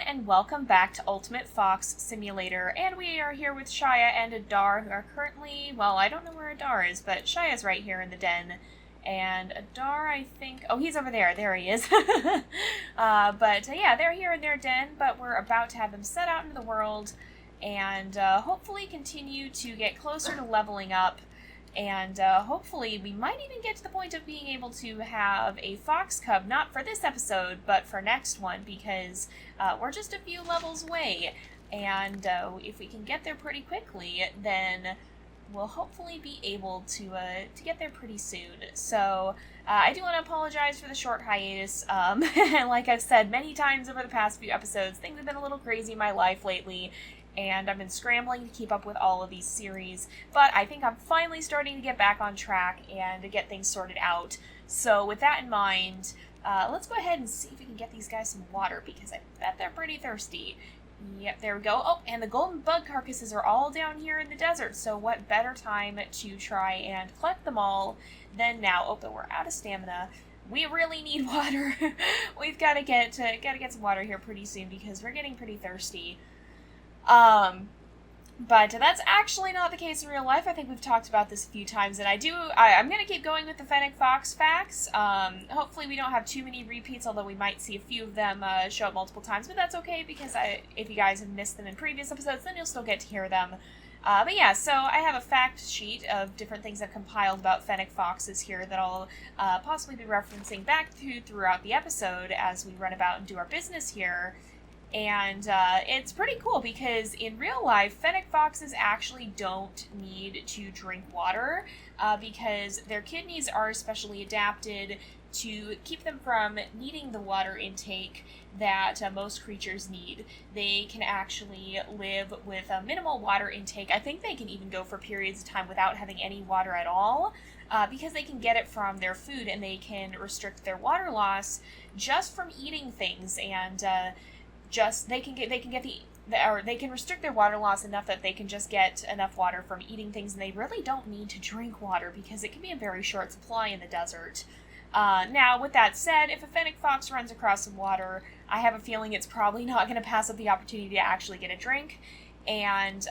and welcome back to Ultimate Fox Simulator, and we are here with Chaya and Adar, who are currently, well, I don't know where Adar is, but Shaya's right here in the den, and Adar, I think, oh, he's over there he is. Yeah, they're here in their den, but we're about to have them set out into the world, and hopefully continue to get closer to leveling up. And hopefully we might even get to the point of being able to have a fox cub, not for this episode, but for next one, because we're just a few levels away. And if we can get there pretty quickly, then we'll hopefully be able to get there pretty soon. So I do want to apologize for the short hiatus. Like I've said many times over the past few episodes, things have been a little crazy in my life lately. And I've been scrambling to keep up with all of these series, but I think I'm finally starting to get back on track and to get things sorted out. So with that in mind, let's go ahead and see if we can get these guys some water, because I bet they're pretty thirsty. Yep, there we go. Oh, and the golden bug carcasses are all down here in the desert, so what better time to try and collect them all than now. Oh, but we're out of stamina. We really need water. We've got to get some water here pretty soon, because we're getting pretty thirsty. But that's actually not the case in real life. I think we've talked about this a few times, and I'm going to keep going with the Fennec Fox facts. Hopefully we don't have too many repeats, although we might see a few of them show up multiple times, but that's okay, because if you guys have missed them in previous episodes, then you'll still get to hear them. But yeah, so I have a fact sheet of different things I've compiled about Fennec Foxes here that I'll possibly be referencing back to throughout the episode as we run about and do our business here. And it's pretty cool, because in real life, Fennec Foxes actually don't need to drink water because their kidneys are specially adapted to keep them from needing the water intake that most creatures need. They can actually live with a minimal water intake. I think they can even go for periods of time without having any water at all, because they can get it from their food, and they can restrict their water loss just from eating things, and they can restrict their water loss enough that they can just get enough water from eating things, and they really don't need to drink water because it can be a very short supply in the desert. Now, with that said, if a Fennec Fox runs across some water, I have a feeling it's probably not going to pass up the opportunity to actually get a drink. And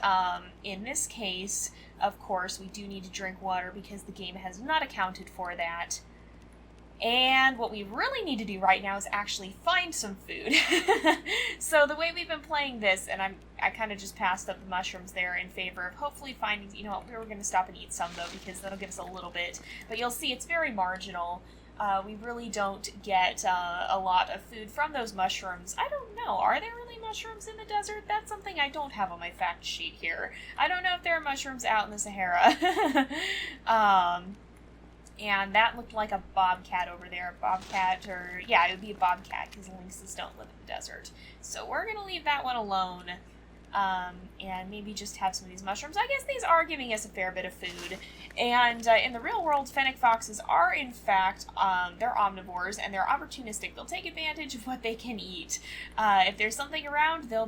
in this case, of course, we do need to drink water because the game has not accounted for that. And what we really need to do right now is actually find some food. So the way we've been playing this, and I kind of just passed up the mushrooms there in favor of hopefully finding, we were going to stop and eat some though, because that'll give us a little bit. But you'll see it's very marginal. We really don't get a lot of food from those mushrooms. I don't know. Are there really mushrooms in the desert? That's something I don't have on my fact sheet here. I don't know if there are mushrooms out in the Sahara. And that looked like a bobcat over there. It would be a bobcat, because lynxes don't live in the desert. So we're going to leave that one alone, and maybe just have some of these mushrooms. I guess these are giving us a fair bit of food. And in the real world, Fennec Foxes are, in fact, they're omnivores, and they're opportunistic. They'll take advantage of what they can eat. If there's something around, they'll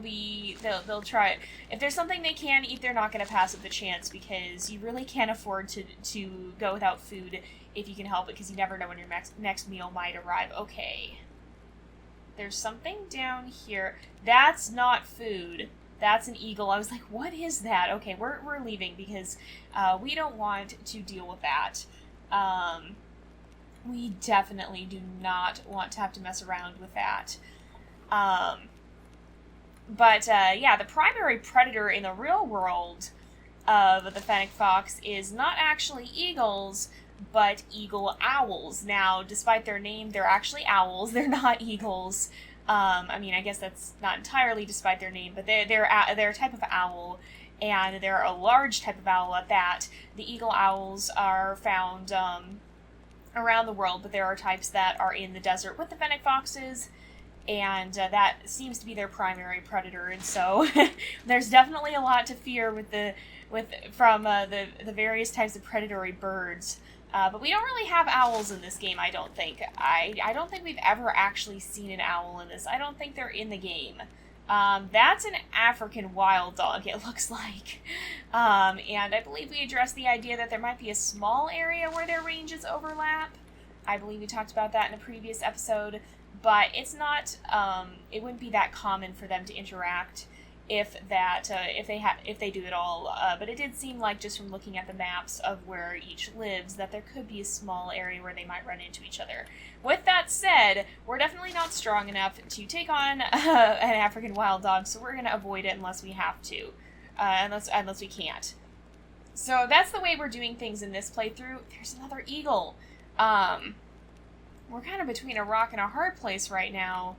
try it. If there's something they can eat, they're not going to pass up the chance, because you really can't afford to go without food if you can help it, because you never know when your next meal might arrive. Okay. There's something down here. That's not food. That's an eagle. I was like, what is that? Okay, we're leaving, because we don't want to deal with that. We definitely do not want to have to mess around with that. The primary predator in the real world of the Fennec Fox is not actually eagles, but eagle owls. Now, despite their name, they're actually owls. They're not eagles. I guess that's not entirely despite their name, but they're a type of owl, and they're a large type of owl at that. The eagle owls are found around the world, but there are types that are in the desert with the Fennec Foxes, and that seems to be their primary predator. And so there's definitely a lot to fear from the various types of predatory birds. But we don't really have owls in this game, I don't think. I don't think we've ever actually seen an owl in this. I don't think they're in the game. That's an African wild dog, it looks like. And I believe we addressed the idea that there might be a small area where their ranges overlap. I believe we talked about that in a previous episode. but it's not, it wouldn't be that common for them to interact if they do it all. But it did seem like, just from looking at the maps of where each lives, that there could be a small area where they might run into each other. With that said, we're definitely not strong enough to take on an African wild dog, so we're going to avoid it unless we have to, unless we can't. So that's the way we're doing things in this playthrough. There's another eagle. We're kind of between a rock and a hard place right now.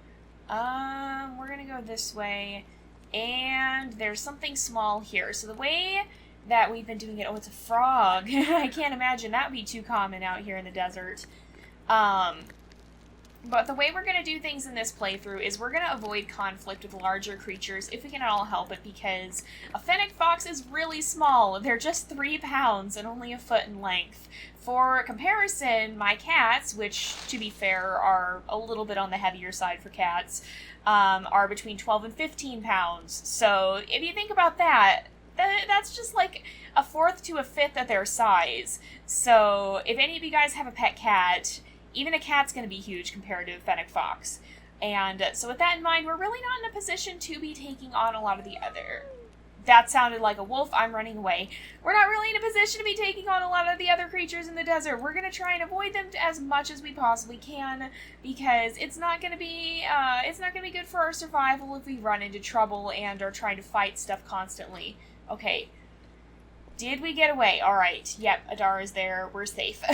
We're going to go this way. And there's something small here. So the way that we've been doing it... Oh, it's a frog. I can't imagine that would be too common out here in the desert. But the way we're going to do things in this playthrough is we're going to avoid conflict with larger creatures if we can at all help it, because a Fennec fox is really small. They're just 3 pounds and only a foot in length. For comparison, my cats, which, to be fair, are a little bit on the heavier side for cats, are between 12 and 15 pounds. So if you think about that, that's just like a fourth to a fifth of their size. So if any of you guys have a pet cat, even a cat's going to be huge compared to a Fennec fox. And so with that in mind, we're really not in a position to be taking on a lot of the other... That sounded like a wolf. I'm running away. We're not really in a position to be taking on a lot of the other creatures in the desert. We're going to try and avoid them as much as we possibly can, because it's not going to be good for our survival if we run into trouble and are trying to fight stuff constantly. Okay. Did we get away? All right. Yep, Adar is there. We're safe.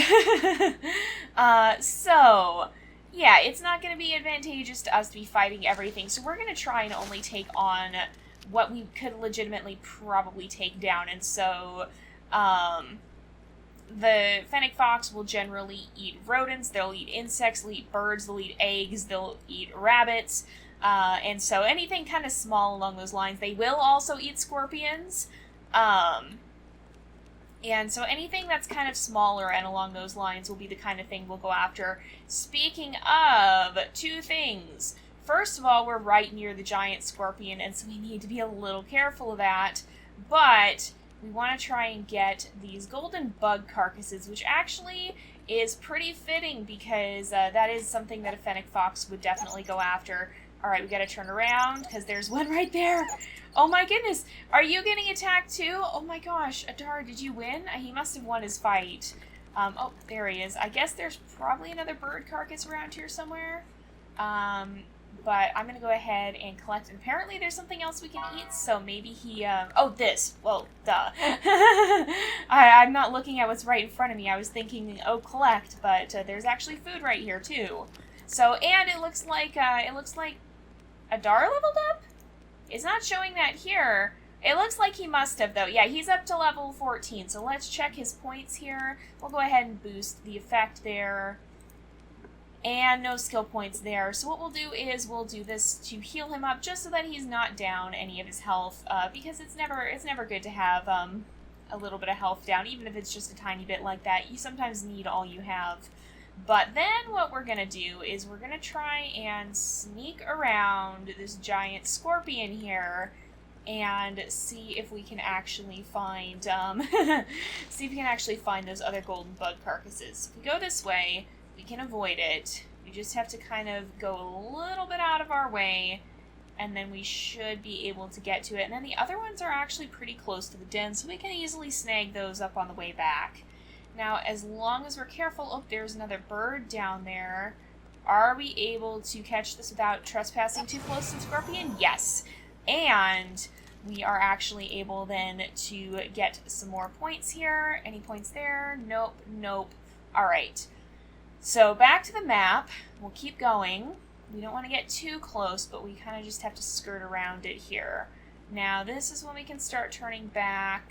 So, yeah, it's not going to be advantageous to us to be fighting everything, so we're going to try and only take on what we could legitimately probably take down. And so, the Fennec fox will generally eat rodents, they'll eat insects, they'll eat birds, they'll eat eggs, they'll eat rabbits, and so anything kind of small along those lines. They will also eat scorpions, and so anything that's kind of smaller and along those lines will be the kind of thing we'll go after. Speaking of, 2 things. First of all, we're right near the giant scorpion, and so we need to be a little careful of that. But we want to try and get these golden bug carcasses, which actually is pretty fitting, because that is something that a Fennec fox would definitely go after. Alright, we gotta turn around, because there's one right there. Oh my goodness, are you getting attacked too? Oh my gosh, Adar, did you win? He must have won his fight. Oh, there he is. I guess there's probably another bird carcass around here somewhere. But I'm going to go ahead and collect. And apparently there's something else we can eat, so maybe he... oh, this. Well, duh. I'm not looking at what's right in front of me. I was thinking, oh, collect, but there's actually food right here, too. So, and it looks like Adar leveled up? It's not showing that here. It looks like he must have, though. Yeah, he's up to level 14, so let's check his points here. We'll go ahead and boost the effect there. And no skill points there. So what we'll do is we'll do this to heal him up, just so that he's not down any of his health, because it's never good to have a little bit of health down, even if it's just a tiny bit like that. You sometimes need all you have. But then what we're going to do is we're going to try and sneak around this giant scorpion here and see if we can actually find those other golden bug carcasses. If we go this way, we can avoid it. We just have to kind of go a little bit out of our way, and then we should be able to get to it. And then the other ones are actually pretty close to the den, so we can easily snag those up on the way back. Now, as long as we're careful... Oh, there's another bird down there. Are we able to catch this without trespassing too close to the scorpion? Yes. And we are actually able then to get some more points here. Any points there? Nope, nope. All right. So back to the map. We'll keep going. We don't want to get too close, but we kind of just have to skirt around it here. Now, this is when we can start turning back.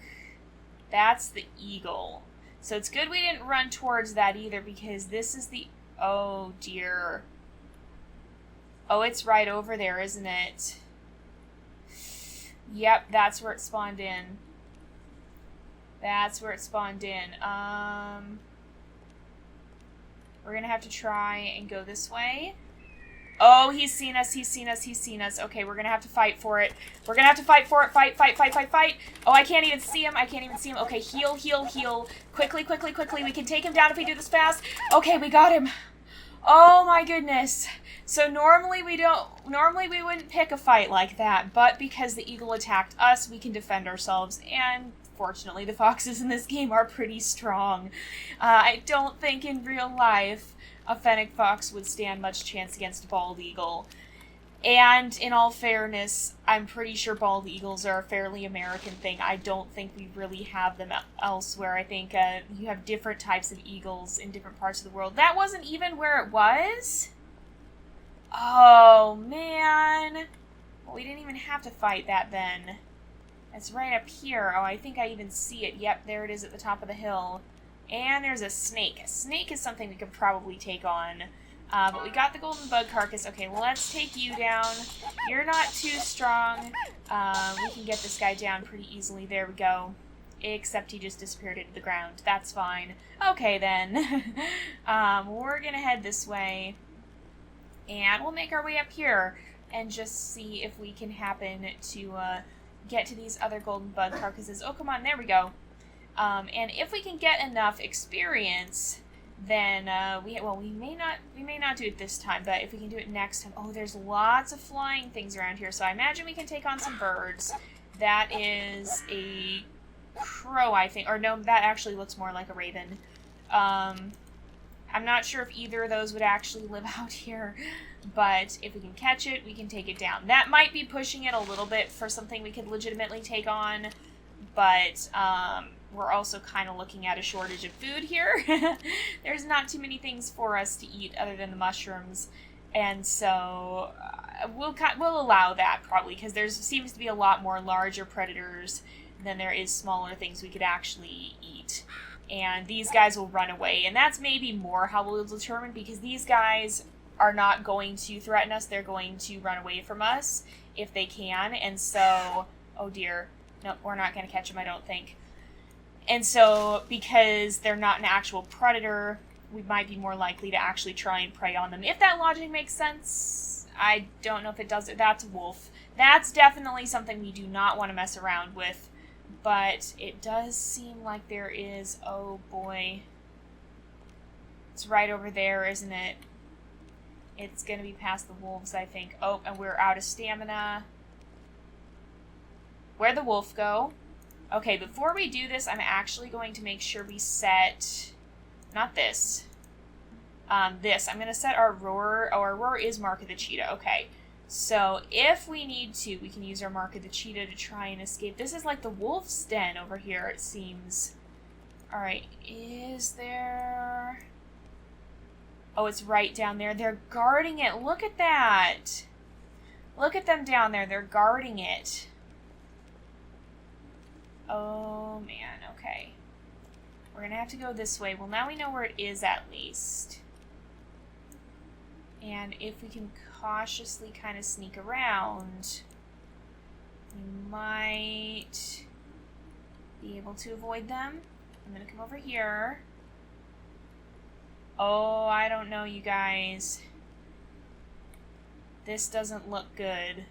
That's the eagle. So it's good we didn't run towards that either, because this is the... Oh, dear. Oh, it's right over there, isn't it? Yep, that's where it spawned in. That's where it spawned in. We're going to have to try and go this way. Oh, he's seen us, he's seen us, he's seen us. Okay, we're going to have to fight for it. We're going to have to fight for it. Fight, fight, fight, fight, fight. Oh, I can't even see him. I can't even see him. Okay, heal, heal, heal. Quickly, quickly, quickly. We can take him down if we do this fast. Okay, we got him. Oh, my goodness. So normally we wouldn't pick a fight like that, but because the eagle attacked us, we can defend ourselves, and fortunately the foxes in this game are pretty strong. I don't think in real life a Fennec fox would stand much chance against a bald eagle. And in all fairness, I'm pretty sure bald eagles are a fairly American thing. I don't think we really have them elsewhere. I think you have different types of eagles in different parts of the world. That wasn't even where it was? Oh, man. Well, we didn't even have to fight that then. It's right up here. Oh, I think I even see it. Yep, there it is at the top of the hill. And there's a snake. A snake is something we could probably take on. But we got the golden bug carcass. Okay, well, let's take you down. You're not too strong. We can get this guy down pretty easily. There we go. Except he just disappeared into the ground. That's fine. Okay, then. We're gonna head this way. And we'll make our way up here and just see if we can happen to get to these other golden bug carcasses. Oh, come on. There we go. And if we can get enough experience, then we may not do it this time, but if we can do it next time. Oh, there's lots of flying things around here, so I imagine we can take on some birds. That is a crow, I think, or no, that actually looks more like a raven. I'm not sure if either of those would actually live out here, but if we can catch it, we can take it down. That might be pushing it a little bit for something we could legitimately take on, but we're also kind of looking at a shortage of food here. There's not too many things for us to eat other than the mushrooms, and so we'll allow that probably, because there seems to be a lot more larger predators than there is smaller things we could actually eat. And these guys will run away, and that's maybe more how we'll determine, because these guys are not going to threaten us. They're going to run away from us if they can, and so, oh dear, no, we're not going to catch them, I don't think. And so, because they're not an actual predator, we might be more likely to actually try and prey on them. If that logic makes sense, I don't know if it does. That's a wolf. That's definitely something we do not want to mess around with. But it does seem like there is... Oh, boy. It's right over there, isn't it? It's going to be past the wolves, I think. Oh, and we're out of stamina. Where'd the wolf go? Okay, before we do this, I'm actually going to make sure we set... Not this. This. I'm going to set our roar... Oh, our roar is Mark of the Cheetah. Okay. So, if we need to, we can use our Mark of the Cheetah to try and escape. This is like the wolf's den over here, it seems. Alright, is there... Oh, it's right down there. They're guarding it. Look at that. Look at them down there. They're guarding it. Oh, man. Okay. We're going to have to go this way. Well, now we know where it is at least. And if we can cautiously kind of sneak around, we might be able to avoid them. I'm going to come over here. Oh, I don't know, you guys. This doesn't look good.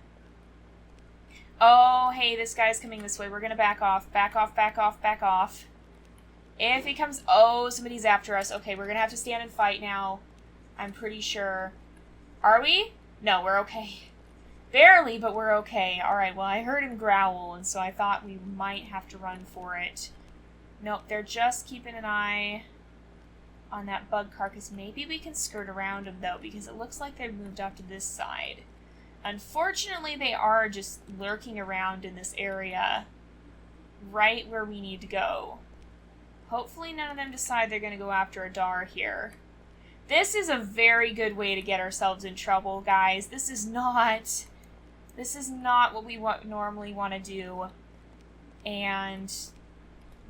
Oh, hey, this guy's coming this way. We're going to back off. Back off, back off, back off. If he comes... Oh, somebody's after us. Okay, we're going to have to stand and fight now. I'm pretty sure. Are we? No, we're okay. Barely, but we're okay. Alright, well, I heard him growl, and so I thought we might have to run for it. Nope, they're just keeping an eye on that bug carcass. Maybe we can skirt around them, though, because it looks like they've moved off to this side. Unfortunately, they are just lurking around in this area, right where we need to go. Hopefully none of them decide they're going to go after a Dar here. This is a very good way to get ourselves in trouble, guys. This is not what we normally want to do. And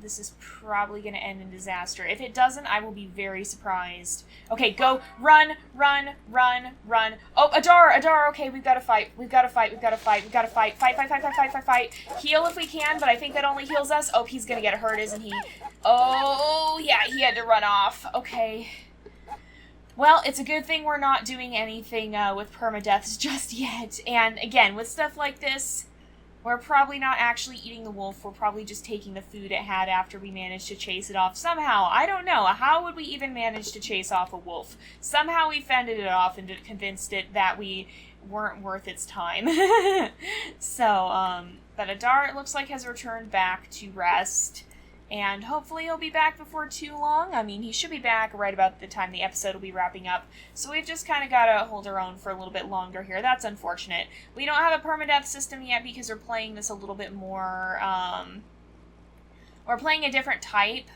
this is probably going to end in disaster. If it doesn't, I will be very surprised. Okay, go. Run, run, run, run. Oh, a Dar. Okay, we've got to fight. We've got to fight. We've got to fight. We've got to fight. Fight, fight, fight, fight, fight, fight, fight. Heal if we can, but I think that only heals us. Oh, he's going to get hurt, isn't he? Oh, yeah, he had to run off. Okay. Well, it's a good thing we're not doing anything with permadeaths just yet. And again, with stuff like this, We're probably not actually eating the wolf. We're probably just taking the food it had after we managed to chase it off. Somehow, I don't know. How would we even manage to chase off a wolf? Somehow we fended it off and convinced it that we weren't worth its time. So, but Adar, it looks like, has returned back to rest. And hopefully he'll be back before too long. I mean, he should be back right about the time the episode will be wrapping up. So we've just kind of got to hold our own for a little bit longer here. That's unfortunate. We don't have a permadeath system yet because we're playing this a little bit more... we're playing a different type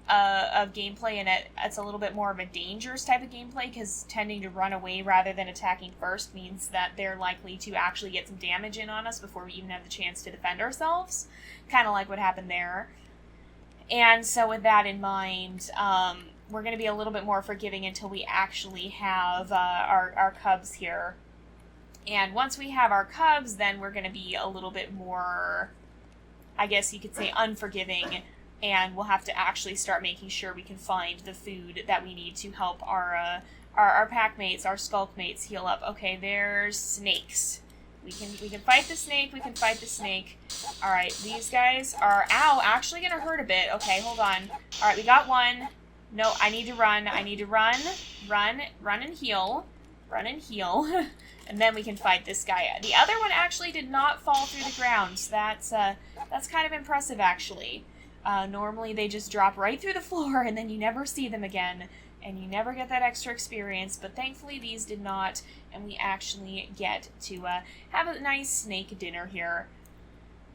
of gameplay, and it's a little bit more of a dangerous type of gameplay because tending to run away rather than attacking first means that they're likely to actually get some damage in on us before we even have the chance to defend ourselves. Kind of like what happened there. And so with that in mind, we're going to be a little bit more forgiving until we actually have our cubs here. And once we have our cubs, then we're going to be a little bit more, I guess you could say, unforgiving. And we'll have to actually start making sure we can find the food that we need to help our pack mates, our skulk mates heal up. Okay, there's snakes. We can fight the snake. We can fight the snake. All right, these guys are, ow, actually going to hurt a bit. Okay, hold on. All right, we got one. No, I need to run. I need to run and heal. Run and heal. And then we can fight this guy. The other one actually did not fall through the ground. So that's kind of impressive, actually. Normally they just drop right through the floor and then you never see them again. And you never get that extra experience, but thankfully these did not, and we actually get to have a nice snake dinner here.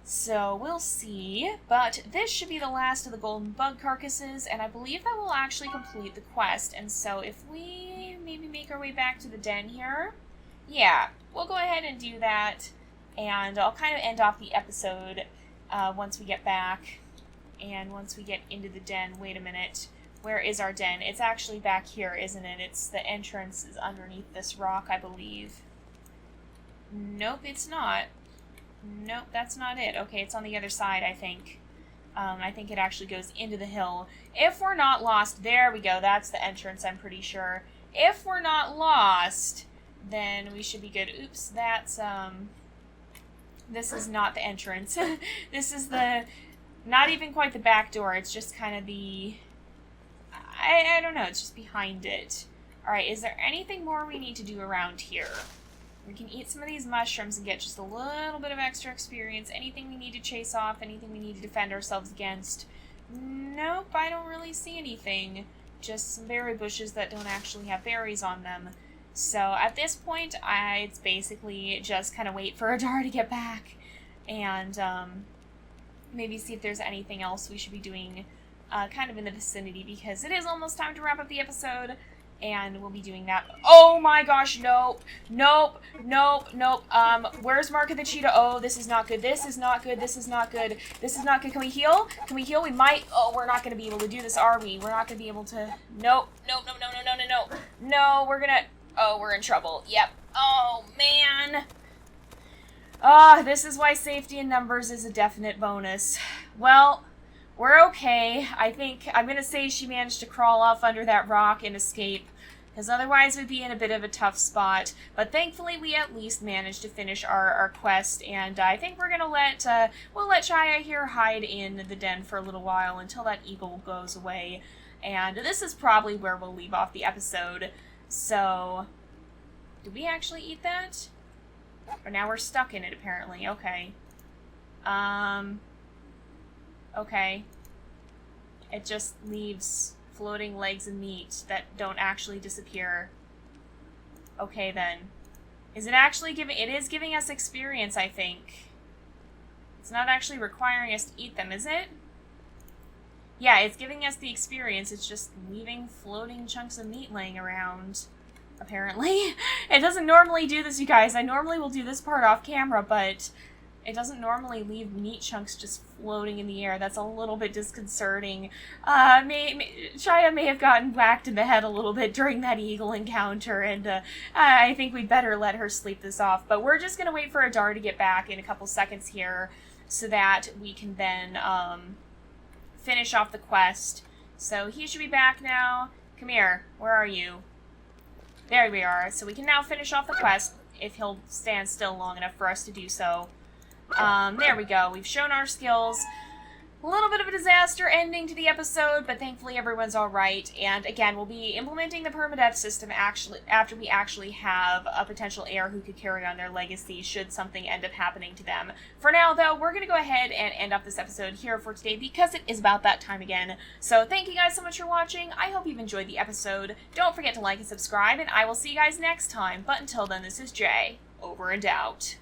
So we'll see, but this should be the last of the golden bug carcasses, and I believe that will actually complete the quest. And so if we maybe make our way back to the den here, yeah, we'll go ahead and do that, and I'll kind of end off the episode once we get back, and once we get into the den. Wait a minute. Where is our den? It's actually back here, isn't it? It's the entrance is underneath this rock, I believe. Nope, it's not. Nope, that's not it. Okay, it's on the other side, I think. I think it actually goes into the hill. If we're not lost, there we go. That's the entrance, I'm pretty sure. If we're not lost, then we should be good. Oops, that's, this is not the entrance. This is the, not even quite the back door. It's just kind of the... I don't know, it's just behind it. Alright, is there anything more we need to do around here? We can eat some of these mushrooms and get just a little bit of extra experience. Anything we need to chase off, anything we need to defend ourselves against? Nope, I don't really see anything. Just some berry bushes that don't actually have berries on them. So at this point, it's basically just kind of wait for Adar to get back and maybe see if there's anything else we should be doing kind of in the vicinity, because it is almost time to wrap up the episode, and we'll be doing that. Oh my gosh, nope, nope, nope, nope. Where's Mark of the Cheetah? Oh, this is not good, this is not good, this is not good, this is not good. Can we heal? Can we heal? We might. Oh, we're not going to be able to do this, are we? We're not going to be able to. Nope, no, no, no, no, no, no, no. No, we're going to. Oh, we're in trouble. Yep. Oh, man. This is why safety in numbers is a definite bonus. Well, we're okay. I think I'm going to say she managed to crawl off under that rock and escape, because otherwise we'd be in a bit of a tough spot. But thankfully we at least managed to finish our quest, and I think we're going to we'll let Chaya here hide in the den for a little while until that eagle goes away. And this is probably where we'll leave off the episode. So, did we actually eat that? Or now we're stuck in it, apparently. Okay. Okay. It just leaves floating legs and meat that don't actually disappear. Okay, then. Is it actually giving... It is giving us experience, I think. It's not actually requiring us to eat them, is it? Yeah, it's giving us the experience. It's just leaving floating chunks of meat laying around, apparently. It doesn't normally do this, you guys. I normally will do this part off camera, but it doesn't normally leave meat chunks just floating in the air. That's a little bit disconcerting. Chaya may have gotten whacked in the head a little bit during that eagle encounter, and I think we'd better let her sleep this off. But we're just going to wait for Adar to get back in a couple seconds here so that we can then finish off the quest. So he should be back now. Come here. Where are you? There we are. So we can now finish off the quest if he'll stand still long enough for us to do so. There we go. We've shown our skills. A little bit of a disaster ending to the episode, but thankfully everyone's alright. And again, we'll be implementing the permadeath system after we actually have a potential heir who could carry on their legacy should something end up happening to them. For now, though, we're going to go ahead and end off this episode here for today because it is about that time again. So thank you guys so much for watching. I hope you've enjoyed the episode. Don't forget to like and subscribe, and I will see you guys next time. But until then, this is Jay. Over and out.